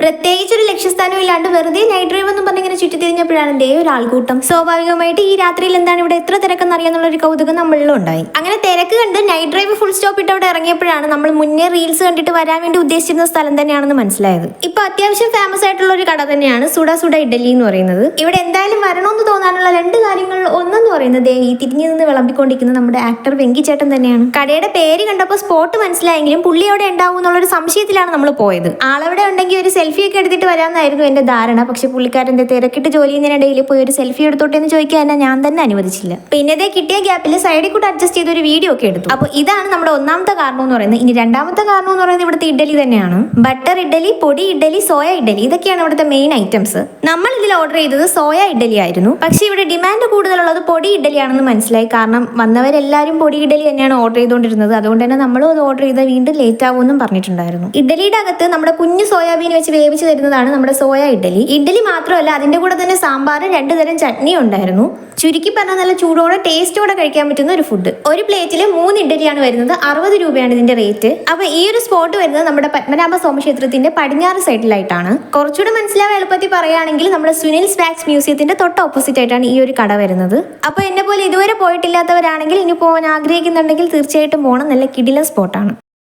പ്രത്യേകിച്ച് ഒരു ലക്ഷ്യസ്ഥാനം ഇല്ലാണ്ട് വെറുതെ നൈറ്റ് ഡ്രൈവ് എന്ന് പറഞ്ഞിങ്ങനെ ചുറ്റി തിരിഞ്ഞപ്പോഴാണ് ദേ ഒരു ആൾക്കൂട്ടം. സ്വാഭാവികമായിട്ട് ഈ രാത്രിയിൽ എന്താണ് ഇവിടെ എത്ര തിരക്കെന്ന് അറിയാന്നുള്ള ഒരു കൗതുകം നമ്മളിലും ഉണ്ടായി. അങ്ങനെ തിരക്ക് കണ്ട് നൈറ്റ് ഡ്രൈവ് ഫുൾ സ്റ്റോപ്പ് ഇട്ട് അവിടെ ഇറങ്ങിയപ്പോഴാണ് നമ്മൾ മുന്നേ റീൽസ് കണ്ടിട്ട് വരാൻ വേണ്ടി ഉദ്ദേശിച്ചിരുന്ന സ്ഥലം തന്നെയാണെന്ന് മനസ്സിലായത്. ഇപ്പൊ അത്യാവശ്യം ഫേമസ് ആയിട്ടുള്ള ഒരു കട തന്നെയാണ് സുഡ സുഡ ഇഡലി എന്ന് പറയുന്നത്. ഇവിടെ എന്തായാലും വരണമെന്ന് തോന്നാനുള്ള രണ്ട് കാര്യങ്ങൾ ഒന്നെന്ന് പറയുന്നത് ഈ തിരിഞ്ഞു നിന്ന് വിളമ്പിക്കൊണ്ടിരിക്കുന്ന നമ്മുടെ ആക്ടർ വെങ്കി ചേട്ടൻ തന്നെയാണ്. കടയുടെ പേര് കണ്ടപ്പോൾ സ്പോട്ട് മനസ്സിലായെങ്കിലും പുള്ളി അവിടെ ഉണ്ടാവും എന്നുള്ളൊരു സംശയത്തിലാണ് നമ്മൾ പോയത്. ആളവിടെ ഉണ്ടെങ്കിൽ ഒരു സെൽഫി ഒക്കെ എടുത്തിട്ട് വരാമെന്നായിരുന്നു എന്റെ ധാരണ. പക്ഷെ പുള്ളിക്കാരന്റെ തിരക്കിട്ട് ജോലി ചെയ്യുന്നതിനിടയിൽ പോയി ഒരു സെൽഫി എടുത്തോട്ടെ എന്ന് ചോദിക്കാൻ എന്നെ ഞാൻ തന്നെ അനുവദിച്ചില്ല. പിന്നെ കിട്ടിയ ഗ്യാപ്പിൽ സൈഡിൽ കൂടെ അഡ്ജസ്റ്റ് ചെയ്ത് ഒരു വീഡിയോ ഒക്കെ എടുത്തു. അപ്പോൾ ഇതാണ് നമ്മുടെ ഒന്നാമത്തെ കാരണം എന്ന് പറയുന്നത്. ഇനി രണ്ടാമത്തെ കാരണം എന്ന് പറയുന്നത് ഇവിടുത്തെ ഇഡലി തന്നെയാണ്. ബട്ടർ ഇഡലി, പൊടി ഇഡലി, സോയ ഇഡലി, ഇതൊക്കെയാണ് ഇവിടുത്തെ മെയിൻ ഐറ്റംസ്. നമ്മൾ ഇതിൽ ഓർഡർ ചെയ്തത് സോയ ഇഡലി ആയിരുന്നു. പക്ഷെ ഇവിടെ ഡിമാൻഡ് കൂടുതലുള്ളത് പൊടി ഇഡലിയാണെന്ന് മനസ്സിലായി. കാരണം വന്നവരെല്ലാവരും പൊടി ഇഡലി തന്നെയാണ് ഓർഡർ ചെയ്തുകൊണ്ടിരുന്നത്. അതുകൊണ്ട് തന്നെ നമ്മളും അത് ഓർഡർ ചെയ്താൽ വീണ്ടും ലേറ്റ് ആവുമെന്നും പറഞ്ഞിട്ടുണ്ടായിരുന്നു. ഇഡലിയുടെ അകത്ത് നമ്മുടെ കുഞ്ഞു സോയാബീൻ വെച്ച് വേവിച്ച് തരുന്നതാണ് നമ്മുടെ സോയ ഇഡലി. ഇഡലി മാത്രമല്ല, അതിന്റെ കൂടെ തന്നെ സാമ്പാർ, 2 തരം ചട്നി ഉണ്ടായിരുന്നു. ചുരുക്കി പറഞ്ഞാൽ നല്ല ചൂടോടെ ടേസ്റ്റോടെ കഴിക്കാൻ പറ്റുന്ന ഒരു ഫുഡ്. ഒരു പ്ലേറ്റിൽ 3 ഇഡലിയാണ് വരുന്നത്. 60 രൂപയാണ് ഇതിന്റെ റേറ്റ്. അപ്പൊ ഈ ഒരു സ്പോട്ട് വരുന്നത് നമ്മുടെ പത്മനാഭ സോമക്ഷേത്രത്തിന്റെ പടിഞ്ഞാറ് സൈഡിലായിട്ടാണ്. കുറച്ചുകൂടെ മനസ്സിലാവാൻ എളുപ്പത്തിൽ പറയുകയാണെങ്കിൽ നമ്മുടെ സുനിൽ സ്വാക്സ് മ്യൂസിയത്തിന്റെ തൊട്ട് ഓപ്പോസിറ്റ് ആയിട്ടാണ് ഈ ഒരു കട വരുന്നത്. അപ്പൊ എന്നെ പോലെ ഇതുവരെ പോയിട്ടില്ലാത്തവരാണെങ്കിൽ ഇനി പോകാൻ ആഗ്രഹിക്കുന്നുണ്ടെങ്കിൽ തീർച്ചയായിട്ടും പോകണം. നല്ല കിടിലൻ സ്പോട്ടാണ്.